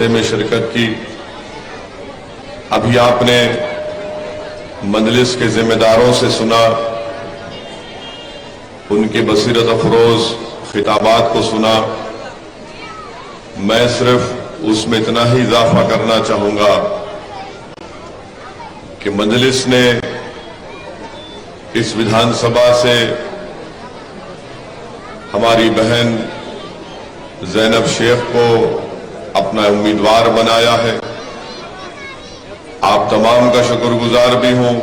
جلسے میں شرکت کی۔ ابھی آپ نے مجلس کے ذمہ داروں سے سنا، ان کے بصیرت افروز خطابات کو سنا۔ میں صرف اس میں اتنا ہی اضافہ کرنا چاہوں گا کہ مجلس نے اس ودھان سبھا سے ہماری بہن زینب شیخ کو اپنا امیدوار بنایا ہے۔ آپ تمام کا شکر گزار بھی ہوں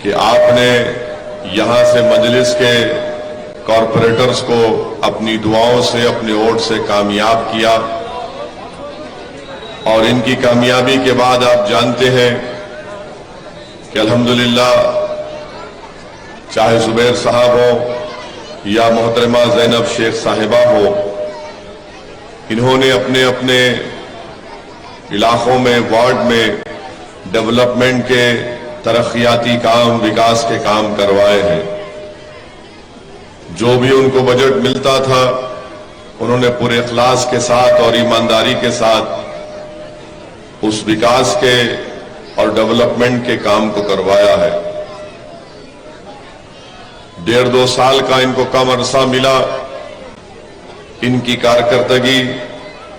کہ آپ نے یہاں سے مجلس کے کارپوریٹرز کو اپنی دعاؤں سے، اپنے ووٹ سے کامیاب کیا، اور ان کی کامیابی کے بعد آپ جانتے ہیں کہ الحمدللہ چاہے زبیر صاحب ہو یا محترمہ زینب شیخ صاحبہ ہو، انہوں نے اپنے اپنے علاقوں میں، وارڈ میں ڈیولپمنٹ کے ترقیاتی کام، وکاس کے کام کروائے ہیں۔ جو بھی ان کو بجٹ ملتا تھا انہوں نے پورے اخلاص کے ساتھ اور ایمانداری کے ساتھ اس وکاس کے اور ڈیولپمنٹ کے کام کو کروایا ہے۔ 1.5-2 سال کا ان کو کم عرصہ ملا، ان کی کارکردگی،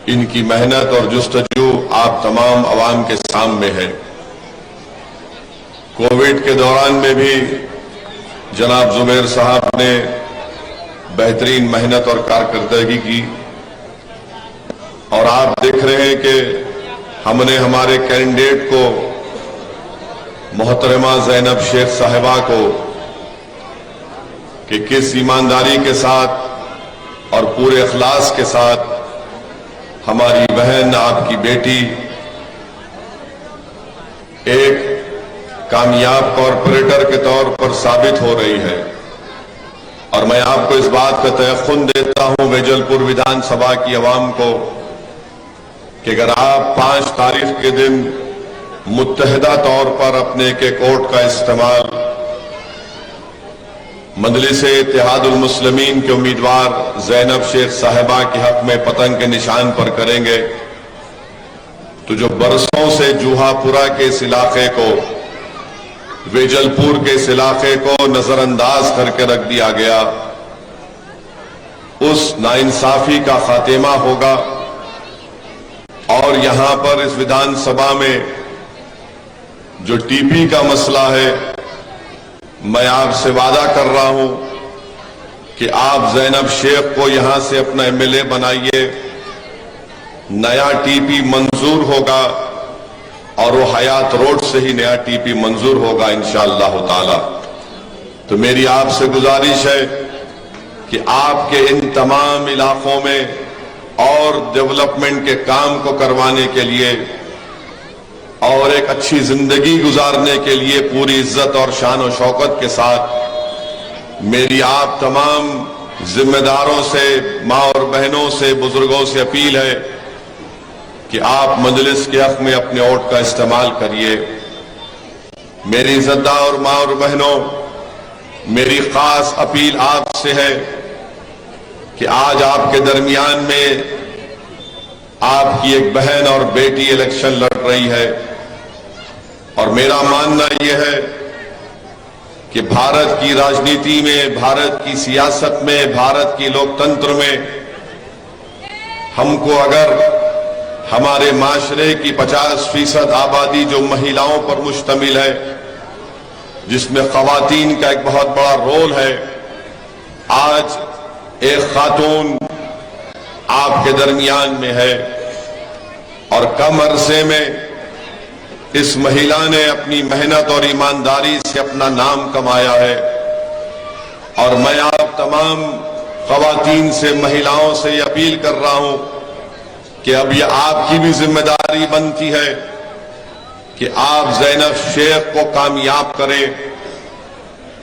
ان کی محنت اور جستجو آپ تمام عوام کے سامنے ہے۔ کووڈ کے دوران میں بھی جناب زبیر صاحب نے بہترین محنت اور کارکردگی کی، اور آپ دیکھ رہے ہیں کہ ہم نے ہمارے کینڈیڈیٹ کو، محترمہ زینب شیخ صاحبہ کو، کہ کس ایمانداری کے ساتھ اور پورے اخلاص کے ساتھ ہماری بہن، آپ کی بیٹی ایک کامیاب کارپوریٹر کے طور پر ثابت ہو رہی ہے۔ اور میں آپ کو اس بات کا تیقن دیتا ہوں ویجل پور ودھان سبھا کی عوام کو کہ اگر آپ 5 تاریخ کے دن متحدہ طور پر اپنے ایک ووٹ کا استعمال مجلس اتحاد المسلمین کے امیدوار زینب شیخ صاحبہ کے حق میں پتنگ کے نشان پر کریں گے، تو جو برسوں سے جوہا پورہ کے اس علاقے کو، ویجل پور کے اس علاقے کو نظر انداز کر کے رکھ دیا گیا، اس ناانصافی کا خاتمہ ہوگا۔ اور یہاں پر اس ودھان سبھا میں جو ٹی پی کا مسئلہ ہے، میں آپ سے وعدہ کر رہا ہوں کہ آپ زینب شیخ کو یہاں سے اپنا ایم ایل اے بنائیے، نیا ٹی پی منظور ہوگا، اور وہ حیات روڈ سے ہی نیا ٹی پی منظور ہوگا انشاءاللہ تعالی۔ تو میری آپ سے گزارش ہے کہ آپ کے ان تمام علاقوں میں اور ڈیولپمنٹ کے کام کو کروانے کے لیے اور ایک اچھی زندگی گزارنے کے لیے پوری عزت اور شان و شوکت کے ساتھ میری آپ تمام ذمہ داروں سے، ماں اور بہنوں سے، بزرگوں سے اپیل ہے کہ آپ مجلس کے حق میں اپنے ووٹ کا استعمال کریے۔ میری عزت دار اور ماں اور بہنوں، میری خاص اپیل آپ سے ہے کہ آج آپ کے درمیان میں آپ کی ایک بہن اور بیٹی الیکشن لڑ رہی ہے، اور میرا ماننا یہ ہے کہ بھارت کی راجنیتی میں، بھارت کی سیاست میں، بھارت کی لوکتنتر میں ہم کو اگر ہمارے معاشرے کی 50% آبادی جو مہیلاؤں پر مشتمل ہے، جس میں خواتین کا ایک بہت بڑا رول ہے، آج ایک خاتون آپ کے درمیان میں ہے، اور کم عرصے میں اس مہیلا نے اپنی محنت اور ایمانداری سے اپنا نام کمایا ہے۔ اور میں آپ تمام خواتین سے، مہیلاؤں سے یہ اپیل کر رہا ہوں کہ اب یہ آپ کی بھی ذمہ داری بنتی ہے کہ آپ زینب شیخ کو کامیاب کریں۔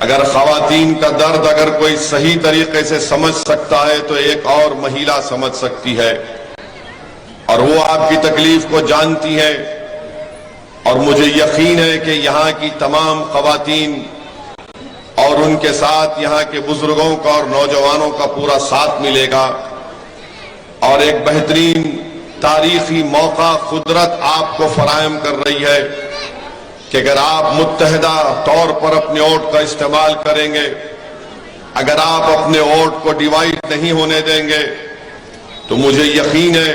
اگر خواتین کا درد اگر کوئی صحیح طریقے سے سمجھ سکتا ہے تو ایک اور مہیلا سمجھ سکتی ہے، اور وہ آپ کی تکلیف کو جانتی ہے، اور مجھے یقین ہے کہ یہاں کی تمام خواتین اور ان کے ساتھ یہاں کے بزرگوں کا اور نوجوانوں کا پورا ساتھ ملے گا، اور ایک بہترین تاریخی موقع قدرت آپ کو فراہم کر رہی ہے کہ اگر آپ متحدہ طور پر اپنے ووٹ کا استعمال کریں گے، اگر آپ اپنے ووٹ کو ڈیوائیڈ نہیں ہونے دیں گے، تو مجھے یقین ہے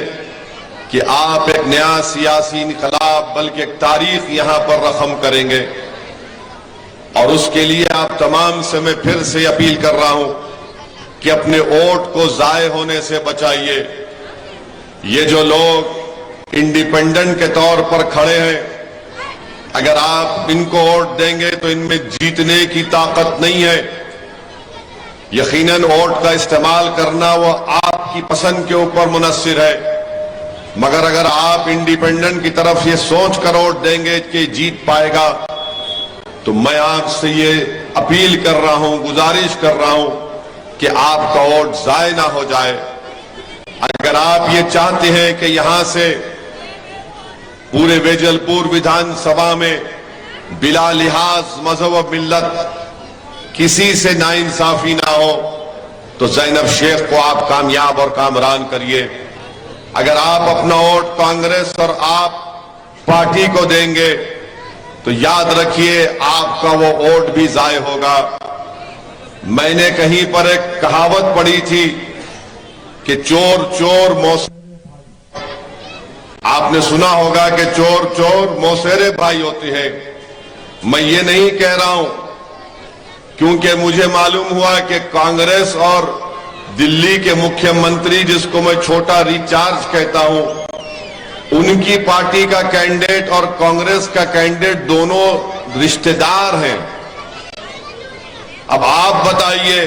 کہ آپ ایک نیا سیاسی انقلاب بلکہ ایک تاریخ یہاں پر رقم کریں گے۔ اور اس کے لیے آپ تمام سے میں پھر سے اپیل کر رہا ہوں کہ اپنے ووٹ کو ضائع ہونے سے بچائیے۔ یہ جو لوگ انڈیپینڈنٹ کے طور پر کھڑے ہیں، اگر آپ ان کو ووٹ دیں گے تو ان میں جیتنے کی طاقت نہیں ہے۔ یقیناً ووٹ کا استعمال کرنا وہ آپ کی پسند کے اوپر منحصر ہے، مگر اگر آپ انڈیپینڈنٹ کی طرف یہ سوچ کر ووٹ دیں گے کہ جیت پائے گا، تو میں آپ سے یہ اپیل کر رہا ہوں، گزارش کر رہا ہوں کہ آپ کا ووٹ ضائع نہ ہو جائے۔ اگر آپ یہ چاہتے ہیں کہ یہاں سے پورے ویجل پور ویدھان سبھا میں بلا لحاظ مذہب و ملت کسی سے ناانصافی نہ ہو، تو زینب شیخ کو آپ کامیاب اور کامران کریے۔ اگر آپ اپنا ووٹ کانگریس اور آپ پارٹی کو دیں گے تو یاد رکھیے آپ کا وہ ووٹ بھی ضائع ہوگا۔ میں نے کہیں پر ایک کہاوت پڑھی تھی کہ چور چور آپ نے سنا ہوگا کہ چور چور موسیرے بھائی ہوتے ہیں۔ میں یہ نہیں کہہ رہا ہوں، کیونکہ مجھے معلوم ہوا کہ کانگریس اور دلی کے مکھیہ منتری، جس کو میں چھوٹا ریچارج کہتا ہوں، ان کی پارٹی کا کینڈیڈیٹ اور کانگریس کا کینڈیڈیٹ دونوں رشتہ دار ہیں۔ اب آپ بتائیے،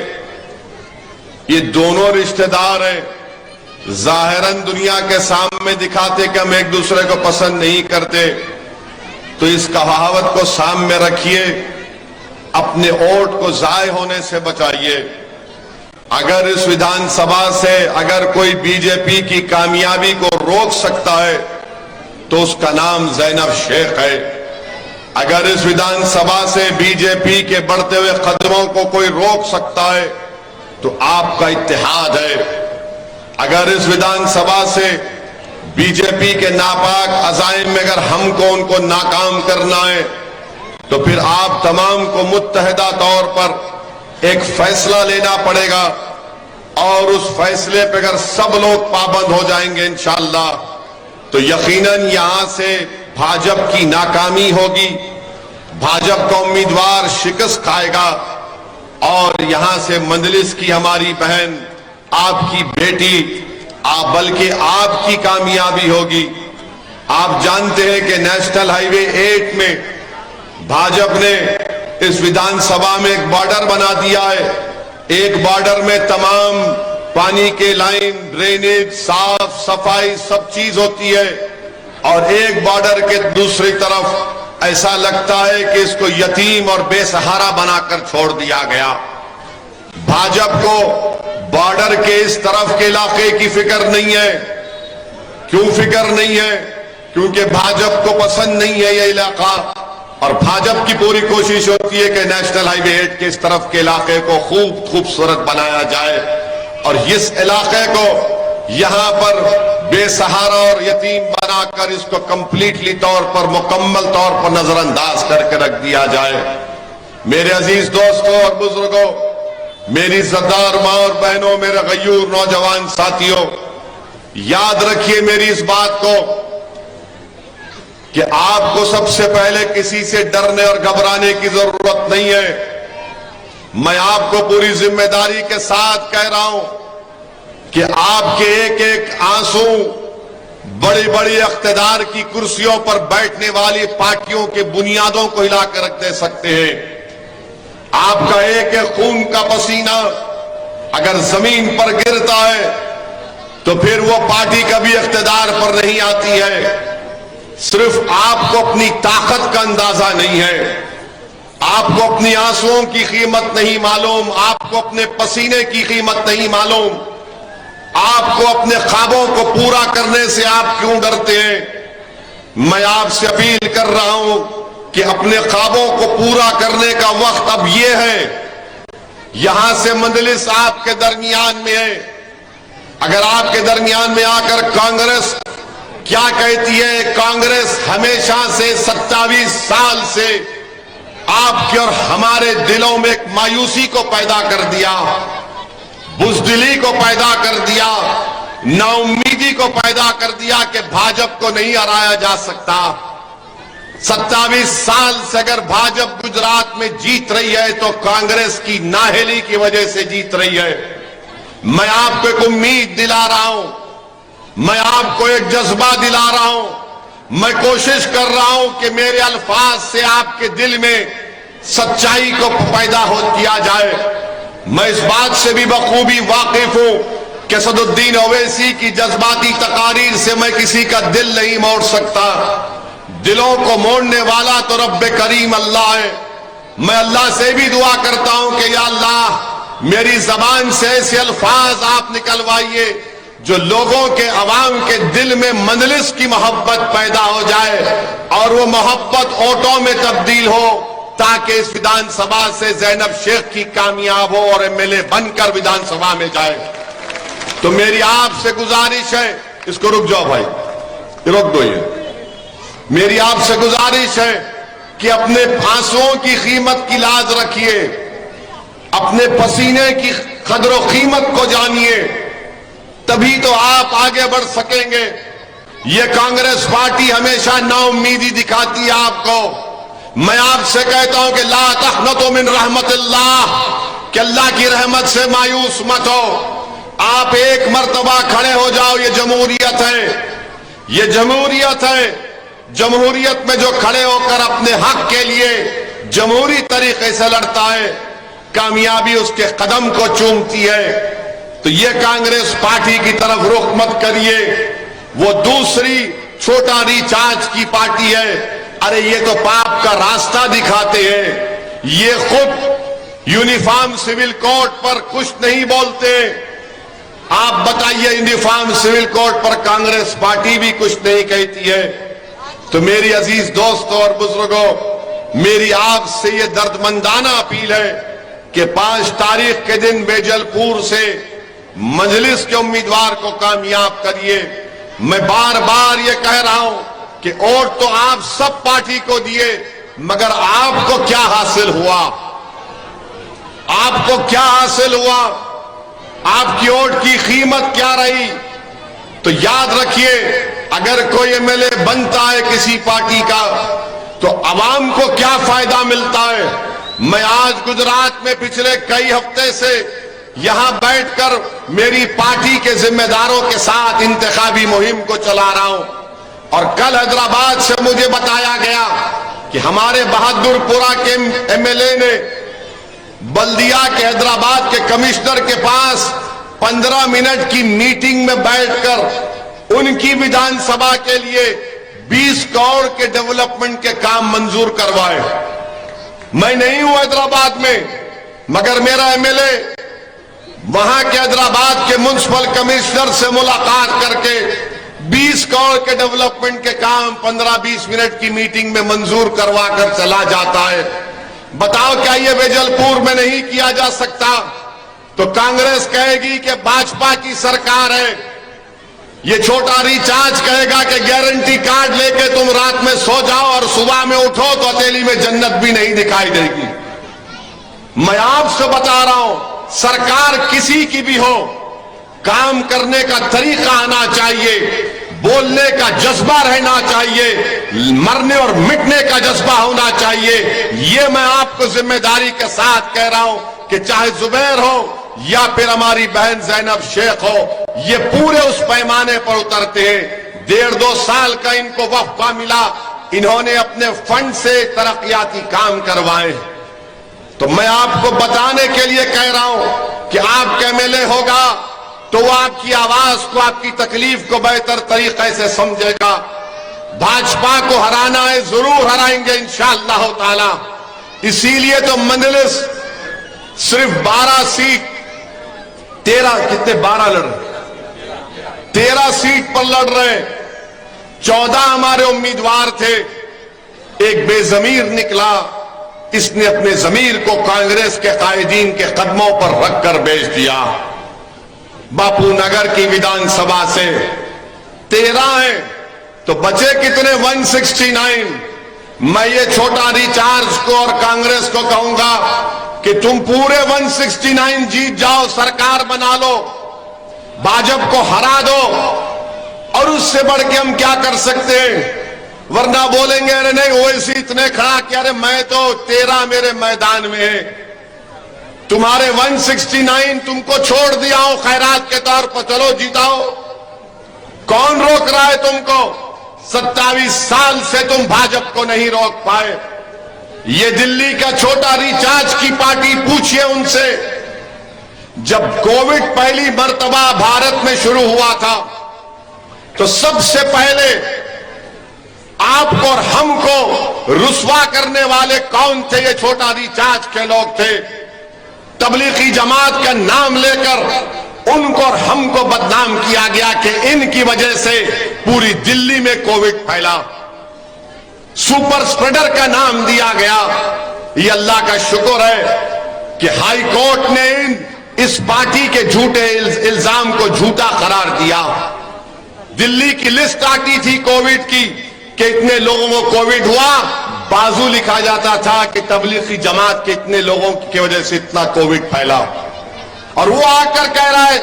یہ دونوں رشتہ دار ہیں، ظاہراً دنیا کے سامنے دکھاتے کہ ہم ایک دوسرے کو پسند نہیں کرتے، تو اس کہاوت کو سامنے رکھیے، اپنے ووٹ کو ضائع ہونے سے بچائیے۔ اگر اس ویدھان سبھا سے اگر کوئی بی جے پی کی کامیابی کو روک سکتا ہے تو اس کا نام زینب شیخ ہے۔ اگر اس ویدھان سبھا سے بی جے پی کے بڑھتے ہوئے قدموں کو کوئی روک سکتا ہے تو آپ کا اتحاد ہے۔ اگر اس ویدھان سبھا سے بی جے پی کے ناپاک عزائم میں اگر ہم کو ان کو ناکام کرنا ہے تو پھر آپ تمام کو متحدہ طور پر ایک فیصلہ لینا پڑے گا، اور اس فیصلے پہ اگر سب لوگ پابند ہو جائیں گے انشاءاللہ تو یقیناً یہاں سے بھاجپ کی ناکامی ہوگی، بھاجپ کا امیدوار شکست کھائے گا، اور یہاں سے مجلس کی ہماری بہن، آپ کی بیٹی، بلکہ آپ کی کامیابی ہوگی۔ آپ جانتے ہیں کہ نیشنل ہائی وے 8 میں بھاجپ نے اس ویدھان سبھا میں ایک بارڈر بنا دیا ہے۔ ایک بارڈر میں تمام پانی کے لائن، ڈرینیج، صاف صفائی سب چیز ہوتی ہے، اور ایک بارڈر کے دوسری طرف ایسا لگتا ہے کہ اس کو یتیم اور بے سہارا بنا کر چھوڑ دیا گیا۔ بھاجپ کو بارڈر کے اس طرف کے علاقے کی فکر نہیں ہے۔ کیوں فکر نہیں ہے؟ کیونکہ بھاجپ کو پسند نہیں ہے یہ علاقہ، اور بھاجپ کی پوری کوشش ہوتی ہے کہ نیشنل ہائی وے 8 کے اس طرف کے علاقے کو خوبصورت بنایا جائے، اور اس علاقے کو یہاں پر بے سہارا اور یتیم بنا کر اس کو کمپلیٹلی طور پر، مکمل طور پر نظر انداز کر کے رکھ دیا جائے۔ میرے عزیز دوستوں اور بزرگوں، میری عزتدار ماں اور بہنوں، میرے غیور نوجوان ساتھیوں، یاد رکھیے میری اس بات کو کہ آپ کو سب سے پہلے کسی سے ڈرنے اور گھبرانے کی ضرورت نہیں ہے۔ میں آپ کو پوری ذمہ داری کے ساتھ کہہ رہا ہوں کہ آپ کے ایک ایک آنسو بڑی بڑی اقتدار کی کرسیوں پر بیٹھنے والی پارٹیوں کے بنیادوں کو ہلا کر رکھ دے سکتے ہیں۔ آپ کا ایک ایک خون کا پسینہ اگر زمین پر گرتا ہے تو پھر وہ پارٹی کبھی اقتدار پر نہیں آتی ہے۔ صرف آپ کو اپنی طاقت کا اندازہ نہیں ہے، آپ کو اپنی آنسوؤں کی قیمت نہیں معلوم، آپ کو اپنے پسینے کی قیمت نہیں معلوم، آپ کو اپنے خوابوں کو پورا کرنے سے آپ کیوں ڈرتے ہیں؟ میں آپ سے اپیل کر رہا ہوں کہ اپنے خوابوں کو پورا کرنے کا وقت اب یہ ہے۔ یہاں سے مجلس آپ کے درمیان میں ہے، اگر آپ کے درمیان میں آ کر کانگریس کیا کہتی ہے؟ کانگریس ہمیشہ سے 27 سال سے آپ کے اور ہمارے دلوں میں ایک مایوسی کو پیدا کر دیا، بزدلی کو پیدا کر دیا، نا امیدی کو پیدا کر دیا کہ بھاجپ کو نہیں ہرایا جا سکتا۔ 27 سال سے اگر بھاجپ گجرات میں جیت رہی ہے تو کانگریس کی نااہلی کی وجہ سے جیت رہی ہے۔ میں آپ کو ایک امید دلا رہا ہوں، میں آپ کو ایک جذبہ دلا رہا ہوں، میں کوشش کر رہا ہوں کہ میرے الفاظ سے آپ کے دل میں سچائی کو پیدا کیا جائے۔ میں اس بات سے بھی بخوبی واقف ہوں کہ اسد الدین اویسی کی جذباتی تقاریر سے میں کسی کا دل نہیں موڑ سکتا۔ دلوں کو موڑنے والا تو رب کریم اللہ ہے۔ میں اللہ سے بھی دعا کرتا ہوں کہ یا اللہ میری زبان سے ایسے الفاظ آپ نکلوائیے جو لوگوں کے عوام کے دل میں مجلس کی محبت پیدا ہو جائے اور وہ محبت ووٹوں میں تبدیل ہو، تاکہ اس ودھان سبھا سے زینب شیخ کی کامیاب ہو اور ایم ایل اے بن کر ودھان سبھا میں جائے۔ تو میری آپ سے گزارش ہے، اس کو رک جاؤ بھائی، رک دو، یہ میری آپ سے گزارش ہے کہ اپنے آنسوؤں کی قیمت کی لاز رکھیے، اپنے پسینے کی قدر و قیمت کو جانیے، تبھی تو آپ آگے بڑھ سکیں گے۔ یہ کانگریس پارٹی ہمیشہ نا امیدی دکھاتی ہے آپ کو۔ میں آپ سے کہتا ہوں کہ لا تقنطوا من رحمت اللہ، کہ اللہ کی رحمت سے مایوس مت ہو۔ آپ ایک مرتبہ کھڑے ہو جاؤ، یہ جمہوریت ہے، یہ جمہوریت ہے۔ جمہوریت میں جو کھڑے ہو کر اپنے حق کے لیے جمہوری طریقے سے لڑتا ہے، کامیابی اس کے قدم کو چومتی ہے۔ تو یہ کانگریس پارٹی کی طرف رخ مت کریے، وہ دوسری چھوٹا ریچارج کی پارٹی ہے۔ ارے یہ تو پاپ کا راستہ دکھاتے ہیں، یہ خود یونیفارم سول کوڈ پر کچھ نہیں بولتے۔ آپ بتائیے یونیفارم سول کوڈ پر کانگریس پارٹی بھی کچھ نہیں کہتی ہے۔ تو میری عزیز دوستوں اور بزرگوں، میری آپ سے یہ دردمندانہ اپیل ہے کہ 5 تاریخ کے دن بیجل پور سے مجلس کے امیدوار کو کامیاب کریے۔ میں بار بار یہ کہہ رہا ہوں کہ ووٹ تو آپ سب پارٹی کو دیے، مگر آپ کو کیا حاصل ہوا؟ آپ کو کیا حاصل ہوا؟ آپ کی ووٹ کی قیمت کیا رہی؟ تو یاد رکھیے، اگر کوئی ایم ایل اے بنتا ہے کسی پارٹی کا تو عوام کو کیا فائدہ ملتا ہے؟ میں آج گجرات میں پچھلے کئی ہفتے سے یہاں بیٹھ کر میری پارٹی کے ذمہ داروں کے ساتھ انتخابی مہم کو چلا رہا ہوں، اور کل حیدرآباد سے مجھے بتایا گیا کہ ہمارے بہادر پورہ کے ایم ایل اے نے بلدیہ کے حیدرآباد کے کمشنر کے پاس 15 منٹ کی میٹنگ میں بیٹھ کر ان کی ودھان سبھا کے لیے 20 کروڑ کے ڈیولپمنٹ کے کام منظور کروائے۔ میں نہیں ہوں حیدرآباد میں، مگر میرا ایم ایل اے وہاں کے حیدرآباد کے میونسپل کمشنر سے ملاقات کر کے 20 کروڑ کے ڈیولپمنٹ کے کام 15-20 منٹ کی میٹنگ میں منظور کروا کر چلا جاتا ہے۔ بتاؤ کیا یہ بیجل پور میں نہیں کیا جا سکتا؟ تو کانگریس کہے گی کہ بھاجپا کی سرکار ہے، یہ چھوٹا ریچارج کہے گا کہ گارنٹی کارڈ لے کے تم رات میں سو جاؤ اور صبح میں اٹھو تو ہتھیلی میں جنت بھی نہیں دکھائی دے گی۔ میں آپ سے بتا رہا ہوں، سرکار کسی کی بھی ہو، کام کرنے کا طریقہ آنا چاہیے، بولنے کا جذبہ رہنا چاہیے، مرنے اور مٹنے کا جذبہ ہونا چاہیے۔ یہ میں آپ کو ذمہ داری کے ساتھ کہہ رہا ہوں کہ چاہے زبیر ہو یا پھر ہماری بہن زینب شیخ ہو، یہ پورے اس پیمانے پر اترتے ہیں۔ 1.5-2 سال کا ان کو وقفہ ملا، انہوں نے اپنے فنڈ سے ترقیاتی کام کروائے۔ تو میں آپ کو بتانے کے لیے کہہ رہا ہوں کہ آپ کا ایم ایل اے ہوگا تو وہ آپ کی آواز کو، آپ کی تکلیف کو بہتر طریقے سے سمجھے گا۔ بھاجپا کو ہرانا ہے، ضرور ہرائیں گے انشاءاللہ تعالی۔ اسی لیے تو مجلس صرف 12 سیٹ 12 لڑ رہے، 13 سیٹ پر لڑ رہے، 14 ہمارے امیدوار تھے، ایک بے ضمیر نکلا، اس نے اپنے ضمیر کو کانگریس کے قائدین کے قدموں پر رکھ کر بیچ دیا۔ باپو نگر کی ودھان سبھا سے 13 ہیں، تو بچے کتنے 169. میں یہ چھوٹا ریچارج کو اور کانگریس کو کہوں گا کہ تم پورے 169 جیت جاؤ, سرکار بنا لو, بھاجپ کو ہرا دو, اور اس سے بڑھ کے ہم کیا کر سکتے ہیں. ورنہ بولیں گے ارے نہیں اویسی اتنے کھڑا کیا, ارے میں تو 13 میرے میدان میں ہے, تمہارے 169 تم کو چھوڑ دیا ہوں خیرات کے طور پر, چلو جیتاؤ. کون روک رہا ہے تم کو؟ 27 سال سے تم بھاجپ کو نہیں روک پائے. یہ دلی کا چھوٹا ریچارج کی پارٹی, پوچھئے ان سے, جب کووڈ پہلی مرتبہ بھارت میں شروع ہوا تھا تو سب سے پہلے آپ کو اور ہم کو رسوا کرنے والے کون تھے؟ یہ چھوٹا ریچارج کے لوگ تھے. تبلیغی جماعت کا نام لے کر ان کو اور ہم کو بدنام کیا گیا کہ ان کی وجہ سے پوری دلی میں کووڈ پھیلا. سپر اسپریڈر کا نام دیا گیا. یہ اللہ کا شکر ہے کہ ہائی کورٹ نے اس پارٹی کے جھوٹے الزام کو جھوٹا قرار دیا. دلی کی لسٹ آتی تھی کووڈ کی کہ اتنے لوگوں کو کووڈ ہوا, بازو لکھا جاتا تھا کہ تبلیغی جماعت کے اتنے لوگوں کی وجہ سے اتنا کووڈ پھیلا. اور وہ آ کر کہہ رہا ہے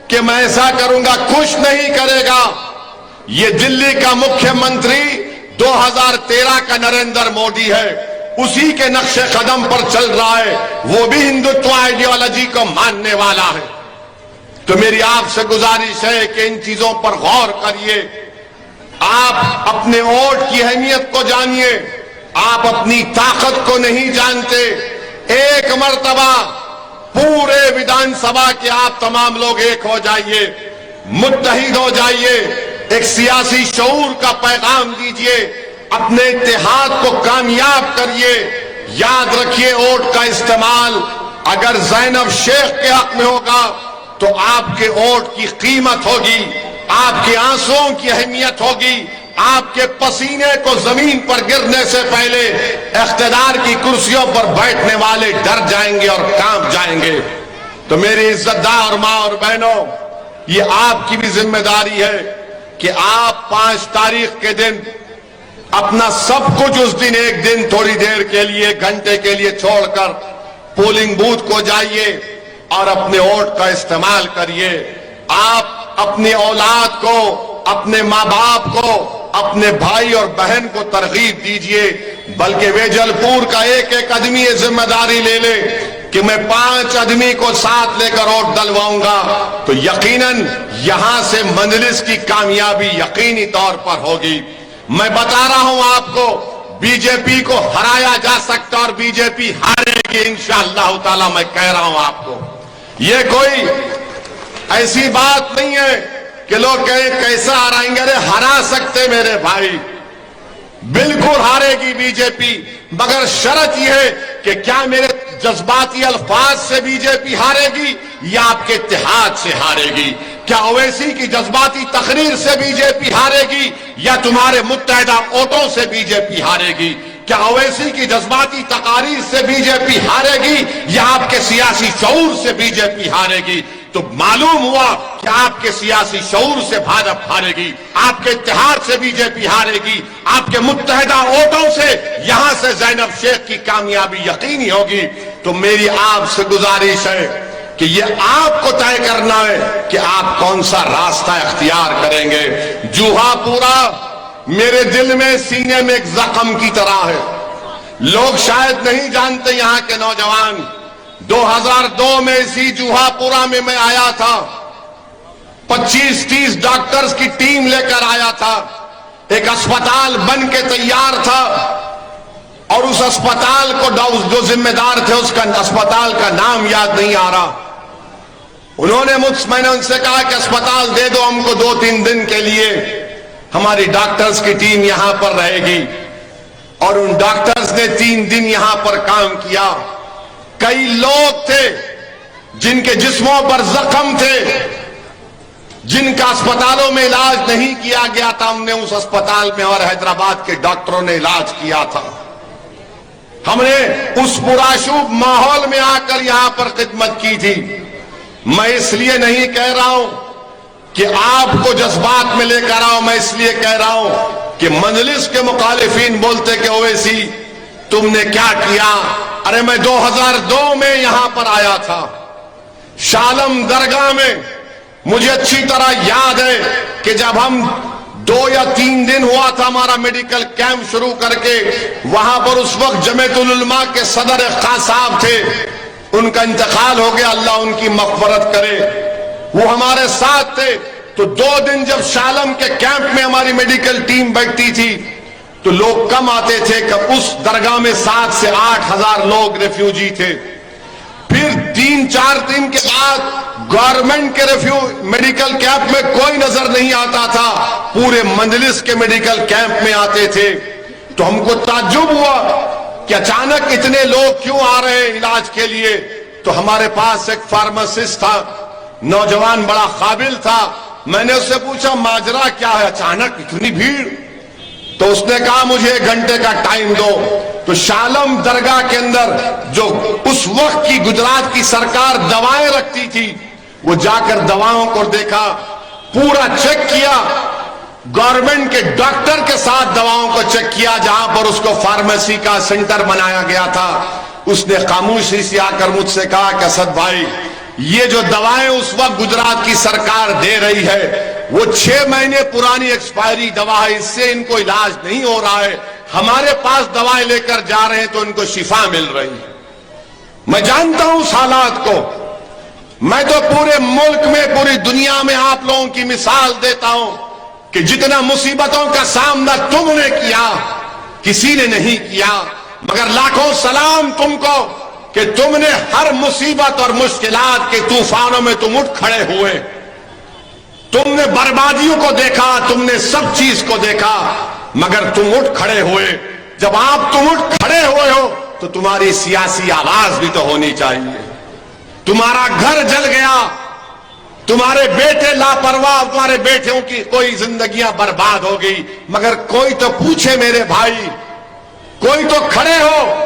کہ میں ایسا کروں گا, خوش نہیں کرے گا. یہ دلی کا مکھیہ منتری 2013 کا نریندر مودی ہے, اسی کے نقش قدم پر چل رہا ہے, وہ بھی ہندوتو آئیڈیالوجی کو ماننے والا ہے. تو میری آپ سے گزارش ہے کہ ان چیزوں پر غور کریے. آپ اپنے ووٹ کی اہمیت کو جانیے, آپ اپنی طاقت کو نہیں جانتے. ایک مرتبہ پورے ودھان سبھا کے آپ تمام لوگ ایک ہو جائیے, متحد ہو جائیے, ایک سیاسی شعور کا پیغام دیجئے, اپنے اتحاد کو کامیاب کریے. یاد رکھیے ووٹ کا استعمال اگر زینب شیخ کے حق میں ہوگا تو آپ کے ووٹ کی قیمت ہوگی, آپ کے آنسوؤں کی اہمیت ہوگی, آپ کے پسینے کو زمین پر گرنے سے پہلے اقتدار کی کرسیوں پر بیٹھنے والے ڈر جائیں گے اور کانپ جائیں گے. تو میری عزت دار ماں اور بہنوں, یہ آپ کی بھی ذمہ داری ہے کہ آپ 5 تاریخ کے دن اپنا سب کچھ اس دن ایک دن تھوڑی دیر کے لیے, گھنٹے کے لیے چھوڑ کر پولنگ بوتھ کو جائیے اور اپنے ووٹ کا استعمال کریے. آپ اپنی اولاد کو, اپنے ماں باپ کو, اپنے بھائی اور بہن کو ترغیب دیجئے. بلکہ ویجل پور کا ایک ایک آدمی یہ ذمہ داری لے لے کہ میں 5 آدمی کو ساتھ لے کر ووٹ ڈلواؤں گا, تو یقیناً یہاں سے مجلس کی کامیابی یقینی طور پر ہوگی. میں بتا رہا ہوں آپ کو, بی جے پی کو ہرایا جا سکتا اور بی جے پی ہارے گی انشاءاللہ تعالی. میں کہہ رہا ہوں آپ کو, یہ کوئی ایسی بات نہیں ہے کہ لوگ کہیں کیسا ہرائیں گے. ارے ہرا سکتے میرے بھائی, بالکل ہارے گی بی جے پی, مگر شرط یہ ہے کہ کیا میرے جذباتی الفاظ سے بی جے پی ہارے گی یا آپ کے اتحاد سے ہارے گی؟ کیا اویسی کی جذباتی تقریر سے بی جے پی ہارے گی یا تمہارے متحدہ ووٹوں سے بی جے پی ہارے گی؟ کیا اویسی کی جذباتی تقاریر سے بی جے پی ہارے گی یا آپ کے سیاسی شعور سے بی جے پی ہارے گی؟ تو معلوم ہوا کہ آپ کے سیاسی شعور سے بھاجپ ہارے گی, آپ کے اتحاد سے بی جے پی ہارے گی, آپ کے متحدہ ووٹوں سے یہاں سے زینب شیخ کی کامیابی یقینی ہوگی. تو میری آپ سے گزارش ہے کہ یہ آپ کو طے کرنا ہے کہ آپ کون سا راستہ اختیار کریں گے. جوہا پورا میرے دل میں, سینے میں ایک زخم کی طرح ہے. لوگ شاید نہیں جانتے, یہاں کے نوجوان, 2002 میں اسی جوہا پورا میں آیا تھا, 25-30 ڈاکٹرز کی ٹیم لے کر آیا تھا. ایک اسپتال بن کے تیار تھا اور اس اسپتال کو جو ذمہ دار تھے اس کا اسپتال کا نام یاد نہیں آ رہا. میں نے ان سے کہا کہ اسپتال دے دو ہم کو 2-3 دن کے لیے, ہماری ڈاکٹرز کی ٹیم یہاں پر رہے گی. اور ان ڈاکٹرز نے 3 دن یہاں پر کام کیا. کئی لوگ تھے جن کے جسموں پر زخم تھے, جن کا اسپتالوں میں علاج نہیں کیا گیا تھا, ہم نے اس اسپتال میں اور حیدرآباد کے ڈاکٹروں نے علاج کیا تھا. ہم نے اس پرآشوب ماحول میں آ کر یہاں پر خدمت کی تھی. میں اس لیے نہیں کہہ رہا ہوں کہ آپ کو جذبات میں لے کر آؤں. میں اس لیے کہہ رہا ہوں کہ مجلس کے مخالفین بولتے کہ اویسی تم نے کیا کیا. ارے میں 2002 میں یہاں پر آیا تھا شالم درگاہ میں. مجھے اچھی طرح یاد ہے کہ جب ہم 2 یا 3 دن ہوا تھا ہمارا میڈیکل کیمپ شروع کر کے, وہاں پر اس وقت جمعیت العلماء کے صدر خان صاحب تھے, ان کا انتقال ہو گیا, اللہ ان کی مغفرت کرے. وہ ہمارے ساتھ تھے. تو 2 دن جب شالم کے کیمپ میں ہماری میڈیکل ٹیم بیٹھتی تھی تو لوگ کم آتے تھے کہ اس درگاہ میں 7 سے 8 ہزار لوگ ریفیوجی تھے. پھر 3-4 دن کے بعد گورنمنٹ کے میڈیکل کیمپ میں کوئی نظر نہیں آتا تھا, پورے مجلس کے میڈیکل کیمپ میں آتے تھے. تو ہم کو تعجب ہوا کہ اچانک اتنے لوگ کیوں آ رہے ہیں علاج کے لیے. تو ہمارے پاس ایک فارماسسٹ تھا, نوجوان بڑا قابل تھا. میں نے اس سے پوچھا ماجرا کیا ہے, اچانک اتنی بھیڑ؟ تو اس نے کہا مجھے 1 گھنٹے کا ٹائم دو. تو شالم درگاہ کے اندر جو اس وقت کی گجرات کی سرکار دوائیں رکھتی تھی, وہ جا کر دواؤں کو دیکھا, پورا چیک کیا, گورنمنٹ کے ڈاکٹر کے ساتھ دواؤں کو چیک کیا جہاں پر اس کو فارمیسی کا سینٹر بنایا گیا تھا. اس نے خاموشی سے آ کر مجھ سے کہا کہ اسد بھائی یہ جو دوائیں اس وقت گجرات کی سرکار دے رہی ہے وہ 6 مہینے پرانی ایکسپائری دوا ہے, اس سے ان کو علاج نہیں ہو رہا ہے. ہمارے پاس دوائیں لے کر جا رہے ہیں تو ان کو شفا مل رہی ہے. میں جانتا ہوں اس حالات کو. میں تو پورے ملک میں, پوری دنیا میں آپ لوگوں کی مثال دیتا ہوں کہ جتنا مصیبتوں کا سامنا تم نے کیا کسی نے نہیں کیا, مگر لاکھوں سلام تم کو کہ تم نے ہر مصیبت اور مشکلات کے طوفانوں میں تم اٹھ کھڑے ہوئے. تم نے بربادیوں کو دیکھا, تم نے سب چیز کو دیکھا, مگر تم اٹھ کھڑے ہوئے. جب آپ تم اٹھ کھڑے ہوئے ہو تو تمہاری سیاسی آواز بھی تو ہونی چاہیے. تمہارا گھر جل گیا, تمہارے بیٹے لاپرواہ, تمہارے بیٹوں کی کوئی زندگیاں برباد ہو گئی, مگر کوئی تو پوچھے میرے بھائی, کوئی تو کھڑے ہو.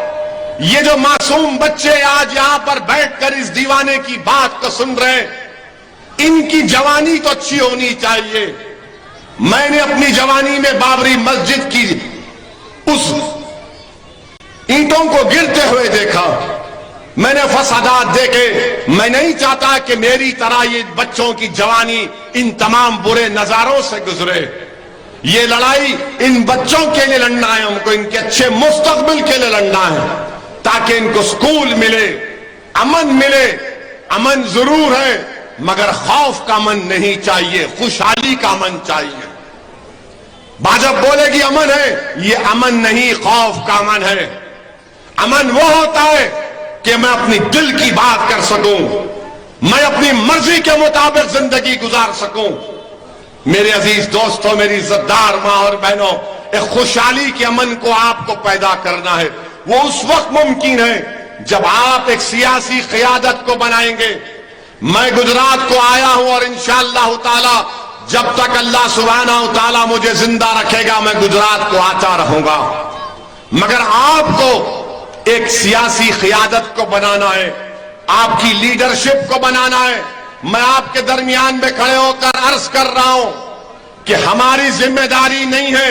یہ جو معصوم بچے آج یہاں پر بیٹھ کر اس دیوانے کی بات کو سن رہے, ان کی جوانی تو اچھی ہونی چاہیے. میں نے اپنی جوانی میں بابری مسجد کی اس اینٹوں کو گرتے ہوئے دیکھا, میں نے فسادات دیکھے. میں نہیں چاہتا کہ میری طرح یہ بچوں کی جوانی ان تمام برے نظاروں سے گزرے. یہ لڑائی ان بچوں کے لیے لڑنا ہے, ہم کو ان کے اچھے مستقبل کے لیے لڑنا ہے, تاکہ ان کو سکول ملے, امن ملے. امن ضرور ہے مگر خوف کا امن نہیں چاہیے, خوشحالی کا امن چاہیے. بھاجپ بولے گی امن ہے, یہ امن نہیں خوف کا امن ہے. امن وہ ہوتا ہے کہ میں اپنی دل کی بات کر سکوں, میں اپنی مرضی کے مطابق زندگی گزار سکوں. میرے عزیز دوستوں, میری عزتدار ماں اور بہنوں, ایک خوشحالی کے امن کو آپ کو پیدا کرنا ہے. وہ اس وقت ممکن ہے جب آپ ایک سیاسی قیادت کو بنائیں گے. میں گجرات کو آیا ہوں اور انشاءاللہ تعالی جب تک اللہ سبحانہ و تعالی مجھے زندہ رکھے گا میں گجرات کو آتا رہوں گا. مگر آپ کو ایک سیاسی قیادت کو بنانا ہے, آپ کی لیڈرشپ کو بنانا ہے. میں آپ کے درمیان میں کھڑے ہو کر عرض کر رہا ہوں کہ ہماری ذمہ داری نہیں ہے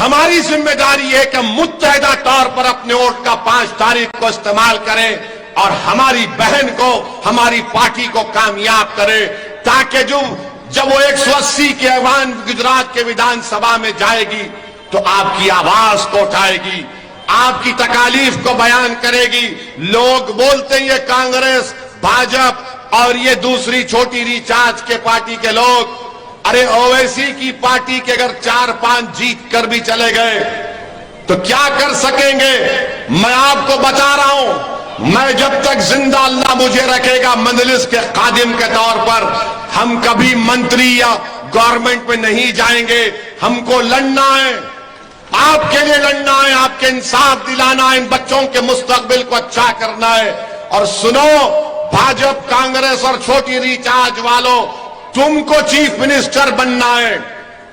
ہماری ذمہ داری ہے کہ ہم متحدہ طور پر اپنے ووٹ کا 5 تاریخ کو استعمال کریں اور ہماری بہن کو, ہماری پارٹی کو کامیاب کریں, تاکہ جب وہ 180 کے ایوان گجرات کے ویدھان سبھا میں جائے گی تو آپ کی آواز کو اٹھائے گی, آپ کی تکالیف کو بیان کرے گی. لوگ بولتے ہیں یہ کانگریس, بھاجپ اور یہ دوسری چھوٹی ریچارج کے پارٹی کے لوگ, ارے اویسی کی پارٹی کے اگر 4-5 جیت کر بھی چلے گئے تو کیا کر سکیں گے؟ میں آپ کو بتا رہا ہوں, میں جب تک زندہ اللہ مجھے رکھے گا مجلس کے خادم کے طور پر, ہم کبھی منتری یا گورنمنٹ میں نہیں جائیں گے. ہم کو لڑنا ہے, آپ کے لیے لڑنا ہے, آپ کے انصاف دلانا ہے, ان بچوں کے مستقبل کو اچھا کرنا ہے. اور سنو بھاجپ, کانگریس اور چھوٹی ریچارج والوں, تم کو چیف منسٹر بننا ہے,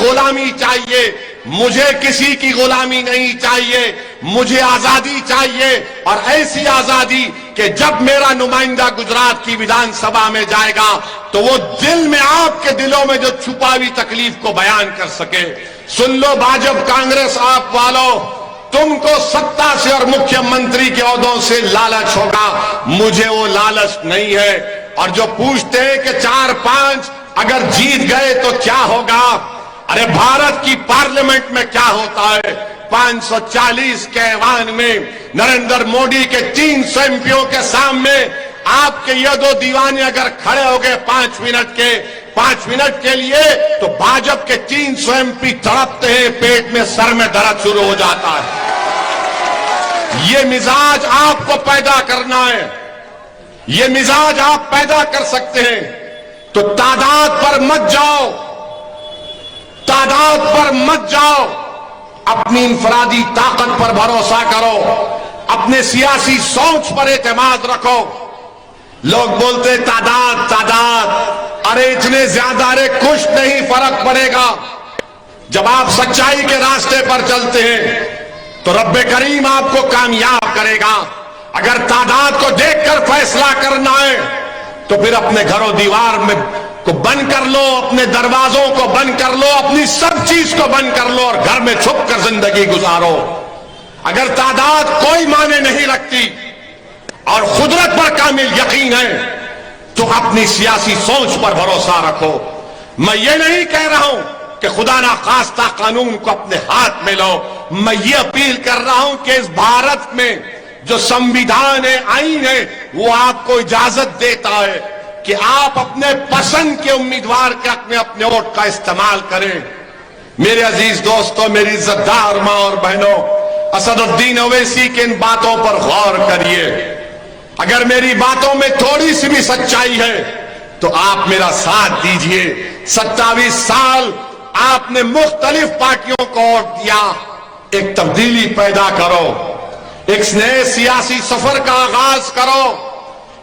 غلامی چاہیے, مجھے کسی کی غلامی نہیں چاہیے، مجھے آزادی چاہیے، اور ایسی آزادی کہ جب میرا نمائندہ گجرات کی ویدھان سبھا میں جائے گا تو وہ دل میں، آپ کے دلوں میں جو چھپا ہوئی تکلیف کو بیان کر سکے۔ سن لو بھاجپ کانگریس آپ والوں، تم کو ستا سے اور مکھیہ منتری کے عہدوں سے لالچ ہوگا، مجھے وہ لالچ نہیں ہے۔ اور جو پوچھتے ہیں کہ 4-5 اگر جیت گئے تو کیا ہوگا، ارے بھارت کی پارلیمنٹ میں کیا ہوتا ہے؟ 540 کے ایوان میں نریندر مودی کے 300 ایمپیوں کے سامنے آپ کے یہ دو دیوانے اگر کھڑے ہو گئے 5 منٹ کے لیے، تو بھاجپ کے 300 ایم پی تڑپتے ہیں، پیٹ میں سر میں درد شروع ہو جاتا ہے۔ یہ مزاج آپ کو پیدا کرنا ہے، یہ مزاج آپ پیدا کر سکتے ہیں، تو تعداد پر مت جاؤ، تعداد پر مت جاؤ، اپنی انفرادی طاقت پر بھروسہ کرو، اپنے سیاسی سوچ پر اعتماد رکھو۔ لوگ بولتے تعداد، ارے اتنے زیادہ، ارے کچھ نہیں فرق پڑے گا۔ جب آپ سچائی کے راستے پر چلتے ہیں تو رب کریم آپ کو کامیاب کرے گا۔ اگر تعداد کو دیکھ کر فیصلہ کرنا ہے تو پھر اپنے گھر و دیوار میں کو بند کر لو، اپنے دروازوں کو بند کر لو، اپنی سب چیز کو بند کر لو اور گھر میں چھپ کر زندگی گزارو۔ اگر تعداد کوئی معنی نہیں رکھتی اور قدرت پر کامل یقین ہے تو اپنی سیاسی سوچ پر بھروسہ رکھو۔ میں یہ نہیں کہہ رہا ہوں کہ خدا ناخواستہ قانون کو اپنے ہاتھ میں لو، میں یہ اپیل کر رہا ہوں کہ اس بھارت میں جو سمویدھان ہے، آئین ہے، وہ آپ کو اجازت دیتا ہے کہ آپ اپنے پسند کے امیدوار کے حق میں اپنے ووٹ کا استعمال کریں۔ میرے عزیز دوستوں، میری عزت دار ماں اور بہنوں، اسد الدین اویسی کے ان باتوں پر غور کریے۔ اگر میری باتوں میں تھوڑی سی بھی سچائی ہے تو آپ میرا ساتھ دیجئے۔ 27 سال آپ نے مختلف پارٹیوں کو ووٹ دیا، ایک تبدیلی پیدا کرو، ایک نئے سیاسی سفر کا آغاز کرو۔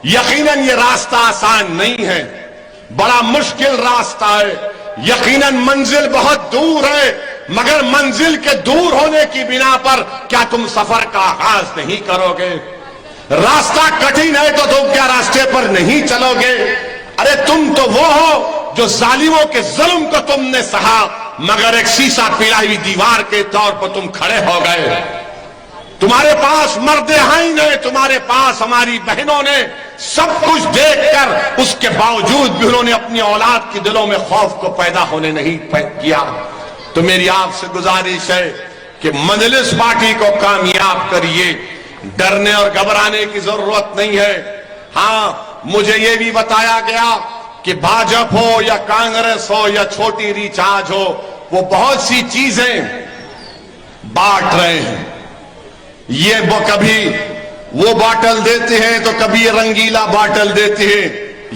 یقیناً یہ راستہ آسان نہیں ہے، بڑا مشکل راستہ ہے، یقیناً منزل بہت دور ہے، مگر منزل کے دور ہونے کی بنا پر کیا تم سفر کا آغاز نہیں کرو گے؟ راستہ کٹھن ہے تو تم کیا راستے پر نہیں چلو گے؟ ارے تم تو وہ ہو جو ظالموں کے ظلم کو تم نے سہا، مگر ایک سیسا پلائی ہوئی دیوار کے طور پر تم کھڑے ہو گئے۔ تمہارے پاس مرد آئین ہے، تمہارے پاس ہماری بہنوں نے سب کچھ دیکھ کر اس کے باوجود بھی انہوں نے اپنی اولاد کے دلوں میں خوف کو پیدا ہونے نہیں کیا۔ تو میری آپ سے گزارش ہے کہ مجلس پارٹی کو کامیاب کریے، ڈرنے اور گھبرانے کی ضرورت نہیں ہے۔ ہاں، مجھے یہ بھی بتایا گیا کہ بھاجپ ہو یا کانگریس ہو یا چھوٹی ریچارج ہو، وہ بہت سی چیزیں بانٹ رہے ہیں۔ یہ وہ کبھی وہ باٹل دیتے ہیں تو کبھی یہ رنگیلا باٹل دیتے ہیں۔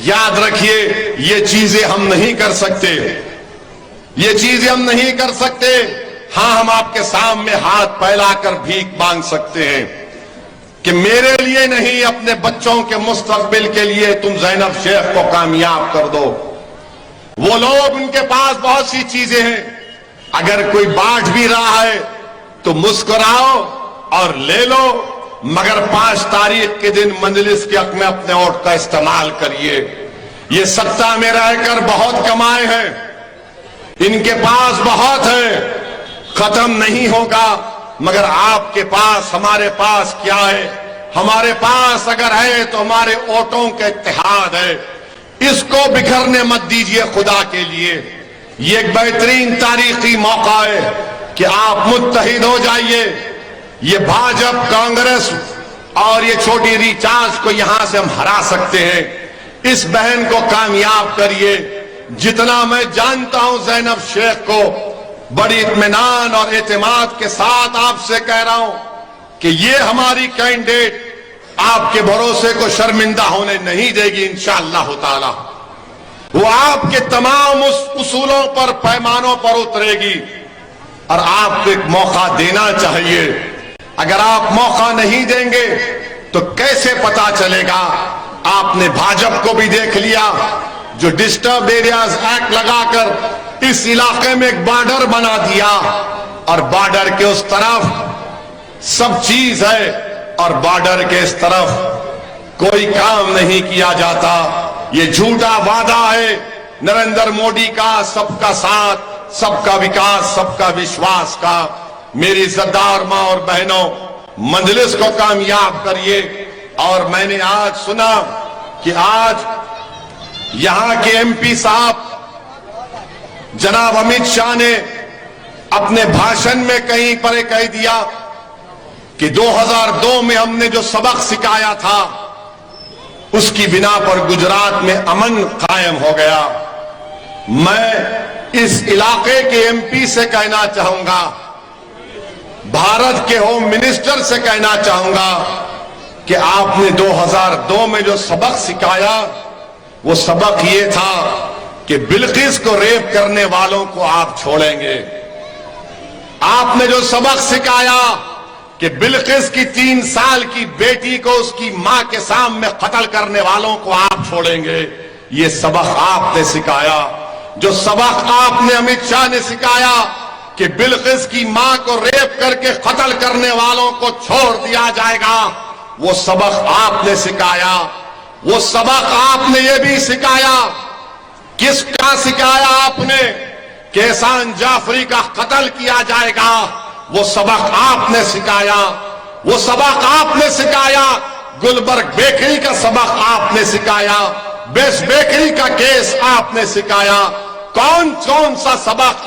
یاد رکھیے، یہ چیزیں ہم نہیں کر سکتے، یہ چیزیں ہم نہیں کر سکتے۔ ہاں، ہم آپ کے سامنے ہاتھ پھیلا کر بھیک مانگ سکتے ہیں کہ میرے لیے نہیں، اپنے بچوں کے مستقبل کے لیے تم زینب شیخ کو کامیاب کر دو۔ وہ لوگ، ان کے پاس بہت سی چیزیں ہیں، اگر کوئی بانٹ بھی رہا ہے تو مسکراؤ اور لے لو، مگر 5 تاریخ کے دن مجلس کے حق میں اپنے ووٹ کا استعمال کریے۔ یہ سطح میں رہ کر بہت کمائے ہیں، ان کے پاس بہت ہے، ختم نہیں ہوگا، مگر آپ کے پاس، ہمارے پاس کیا ہے؟ ہمارے پاس اگر ہے تو ہمارے ووٹوں کا اتحاد ہے۔ اس کو بکھرنے مت دیجئے خدا کے لیے۔ یہ ایک بہترین تاریخی موقع ہے کہ آپ متحد ہو جائیے۔ یہ بھاجپ، کانگریس اور یہ چھوٹی ریچارج کو یہاں سے ہم ہرا سکتے ہیں۔ اس بہن کو کامیاب کریے۔ جتنا میں جانتا ہوں زینب شیخ کو، بڑی اطمینان اور اعتماد کے ساتھ آپ سے کہہ رہا ہوں کہ یہ ہماری کینڈیڈیٹ آپ کے بھروسے کو شرمندہ ہونے نہیں دے گی انشاءاللہ تعالی۔ وہ آپ کے تمام اصولوں پر، پیمانوں پر اترے گی، اور آپ کو ایک موقع دینا چاہیے۔ اگر آپ موقع نہیں دیں گے تو کیسے پتا چلے گا؟ آپ نے بھاجپ کو بھی دیکھ لیا، جو ڈسٹرب ایریاز ایکٹ لگا کر اس علاقے میں ایک بارڈر بنا دیا۔ اور بارڈر کے اس طرف سب چیز ہے اور بارڈر کے اس طرف کوئی کام نہیں کیا جاتا. یہ جھوٹا وعدہ ہے نریندر مودی کا سب کا ساتھ، سب کا وکاس، سب کا وشواس کا. میری عزتدار ماں اور بہنوں، مجلس کو کامیاب کریے. اور میں نے آج سنا کہ آج یہاں کے ایم پی صاحب جناب امت شاہ نے اپنے بھاشن میں کہیں پر کہہ دیا کہ 2002 میں ہم نے جو سبق سکھایا تھا اس کی بنا پر گجرات میں امن قائم ہو گیا. میں اس علاقے کے ایم پی سے کہنا چاہوں گا، بھارت کے ہوم منسٹر سے کہنا چاہوں گا کہ آپ نے 2002 میں جو سبق سکھایا وہ سبق یہ تھا کہ بلقیس کو ریپ کرنے والوں کو آپ چھوڑیں گے. آپ نے جو سبق سکھایا کہ بلقیس کی 3 سال کی بیٹی کو اس کی ماں کے سامنے قتل کرنے والوں کو آپ چھوڑیں گے، یہ سبق آپ نے سکھایا. جو سبق آپ نے امت شاہ نے سکھایا کہ بلقیس کی ماں کو ریپ کر کے قتل کرنے والوں کو چھوڑ دیا جائے گا، وہ سبق آپ نے سکھایا. وہ سبق آپ نے یہ بھی سکھایا، کس کا سکھایا آپ نے کہ احسان جعفری کا قتل کیا جائے گا، وہ سبق آپ نے سکھایا. وہ سبق آپ نے سکھایا، گلبرگ بیکری کا سبق آپ نے سکھایا، بیس بیکری کا کیس آپ نے سکھایا. کون کون سا سبق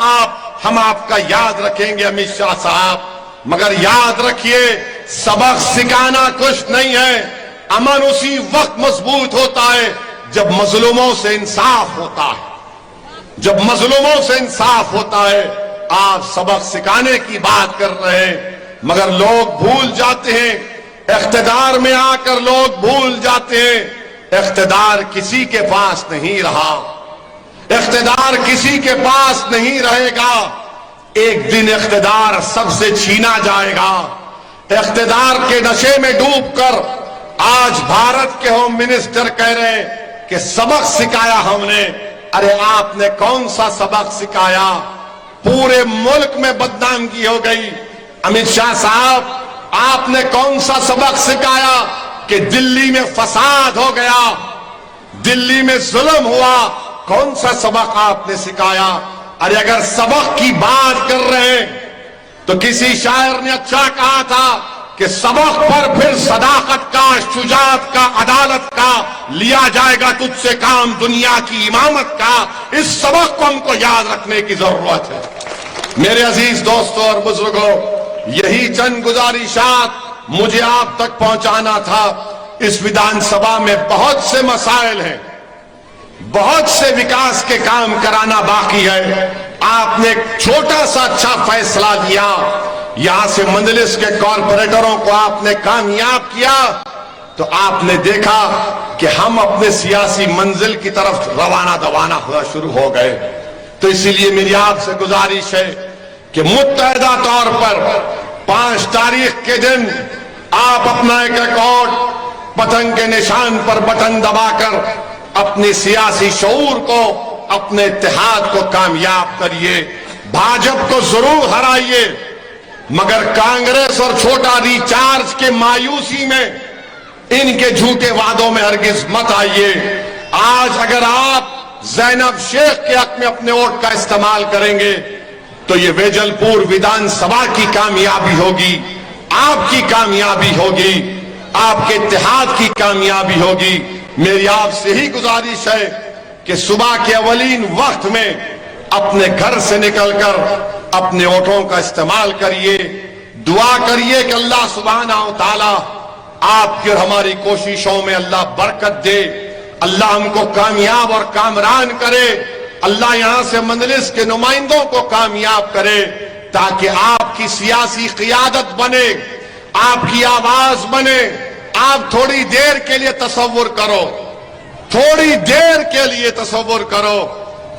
ہم آپ کا یاد رکھیں گے امت شاہ صاحب. مگر یاد رکھیے، سبق سکھانا کچھ نہیں ہے. امن اسی وقت مضبوط ہوتا ہے جب مظلوموں سے انصاف ہوتا ہے، جب مظلوموں سے انصاف ہوتا ہے. آپ سبق سکھانے کی بات کر رہے ہیں مگر لوگ بھول جاتے ہیں، اقتدار میں آ کر لوگ بھول جاتے ہیں اقتدار کسی کے پاس نہیں رہا، اقتدار کسی کے پاس نہیں رہے گا. ایک دن اقتدار سب سے چھینا جائے گا. اقتدار کے نشے میں ڈوب کر آج بھارت کے ہوم منسٹر کہہ رہے ہیں کہ سبق سکھایا ہم نے. ارے آپ نے کون سا سبق سکھایا؟ پورے ملک میں بدنامی ہو گئی. امت شاہ صاحب، آپ نے کون سا سبق سکھایا کہ دلی میں فساد ہو گیا، دلی میں ظلم ہوا؟ کون سا سبق آپ نے سکھایا؟ ارے اگر سبق کی بات کر رہے ہیں تو کسی شاعر نے اچھا کہا تھا کہ سبق پر پھر صداقت کا، شجاعت کا، عدالت کا لیا جائے گا تجھ سے کام دنیا کی امامت کا. اس سبق کو ہم کو یاد رکھنے کی ضرورت ہے. میرے عزیز دوستوں اور بزرگوں، یہی چند گزارشات مجھے آپ تک پہنچانا تھا. اس ودھان سبھا میں بہت سے مسائل ہیں، بہت سے وکاس کے کام کرانا باقی ہے. آپ نے ایک چھوٹا سا اچھا فیصلہ لیا، یہاں سے مجلس کے کارپوریٹروں کو آپ نے کامیاب کیا تو آپ نے دیکھا کہ ہم اپنے سیاسی منزل کی طرف روانہ دوانہ ہوا شروع ہو گئے. تو اسی لیے میری آپ سے گزارش ہے کہ متحدہ طور پر 5 تاریخ کے دن آپ اپنا ایک ریکارڈ پتنگ کے نشان پر بٹن دبا کر اپنی سیاسی شعور کو، اپنے اتحاد کو کامیاب کریے. بھاجپ کو ضرور ہرائیے مگر کانگریس اور چھوٹا ریچارج کے مایوسی میں، ان کے جھوٹے وعدوں میں ہرگز مت آئیے. آج اگر آپ زینب شیخ کے حق میں اپنے ووٹ کا استعمال کریں گے تو یہ ویجل پور ودھان سبھا کی کامیابی ہوگی، آپ کی کامیابی ہوگی، آپ کے اتحاد کی کامیابی ہوگی. میری آپ سے ہی گزارش ہے کہ صبح کے اولین وقت میں اپنے گھر سے نکل کر اپنے ووٹوں کا استعمال کریے. دعا کریے کہ اللہ سبحانہ و تعالی آپ کی اور ہماری کوششوں میں اللہ برکت دے، اللہ ہم کو کامیاب اور کامران کرے، اللہ یہاں سے مجلس کے نمائندوں کو کامیاب کرے تاکہ آپ کی سیاسی قیادت بنے، آپ کی آواز بنے. آپ تھوڑی دیر کے لیے تصور کرو، تھوڑی دیر کے لیے تصور کرو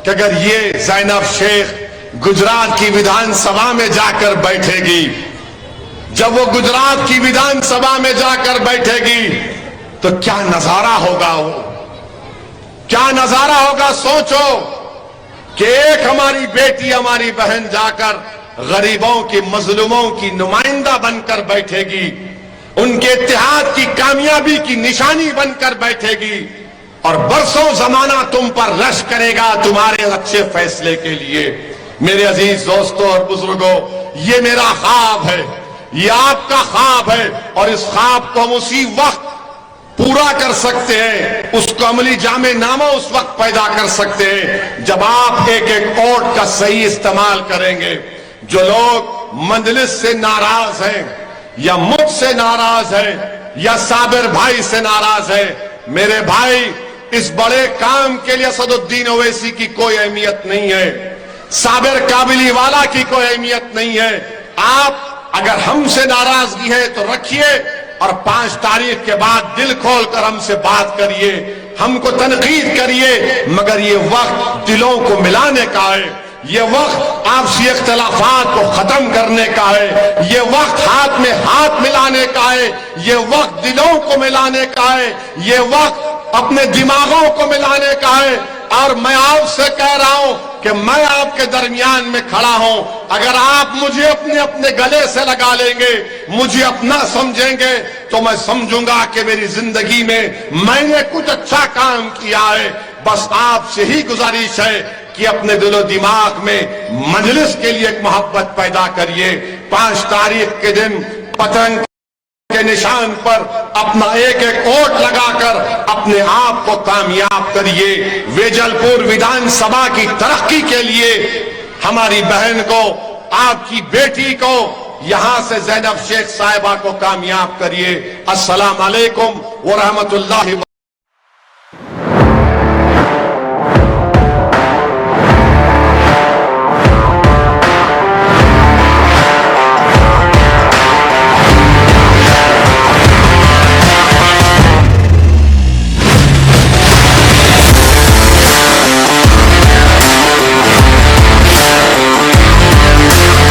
کہ اگر یہ زینب شیخ گجرات کی ودھان سبھا میں جا کر بیٹھے گی، جب وہ گجرات کی ودھان سبھا میں جا کر بیٹھے گی تو کیا نظارہ ہوگا، وہ کیا نظارہ ہوگا. سوچو کہ ایک ہماری بیٹی، ہماری بہن جا کر غریبوں کی مظلوموں کی نمائندہ بن کر بیٹھے گی، ان کے اتحاد کی کامیابی کی نشانی بن کر بیٹھے گی، اور برسوں زمانہ تم پر رش کرے گا تمہارے اچھے فیصلے کے لیے۔ میرے عزیز دوستوں اور بزرگوں، یہ میرا خواب ہے، یہ آپ کا خواب ہے، اور اس خواب کو ہم اسی وقت پورا کر سکتے ہیں، اس کو عملی جامع نامہ اس وقت پیدا کر سکتے ہیں جب آپ ایک ایک ووٹ کا صحیح استعمال کریں گے۔ جو لوگ مجلس سے ناراض ہیں، یا مجھ سے ناراض ہیں، یا صابر بھائی سے ناراض ہیں، میرے بھائی اس بڑے کام کے لیے اسد الدین اویسی کی کوئی اہمیت نہیں ہے، صابر کابلی والا کی کوئی اہمیت نہیں ہے۔ آپ اگر ہم سے ناراضگی ہے تو رکھیے، اور 5 تاریخ کے بعد دل کھول کر ہم سے بات کریے، ہم کو تنقید کریے، مگر یہ وقت دلوں کو ملانے کا ہے، یہ وقت آپسی اختلافات کو ختم کرنے کا ہے، یہ وقت ہاتھ میں ہاتھ ملانے کا ہے، یہ وقت دلوں کو ملانے کا ہے، یہ وقت اپنے دماغوں کو ملانے کا ہے۔ اور میں آپ سے کہہ رہا ہوں کہ میں آپ کے درمیان میں کھڑا ہوں، اگر آپ مجھے اپنے گلے سے لگا لیں گے، مجھے اپنا سمجھیں گے، تو میں سمجھوں گا کہ میری زندگی میں نے کچھ اچھا کام کیا ہے۔ بس آپ سے ہی گزارش ہے کہ اپنے دل و دماغ میں مجلس کے لیے ایک محبت پیدا کریے۔ 5 تاریخ کے دن پتنگ کے نشان پر اپنا ایک ایک ووٹ لگا کر اپنے آپ کو کامیاب کریے۔ ویجل پور ودھان سبھا کی ترقی کے لیے ہماری بہن کو، آپ کی بیٹی کو، یہاں سے زینب شیخ صاحبہ کو کامیاب کریے۔ السلام علیکم ورحمۃ اللہ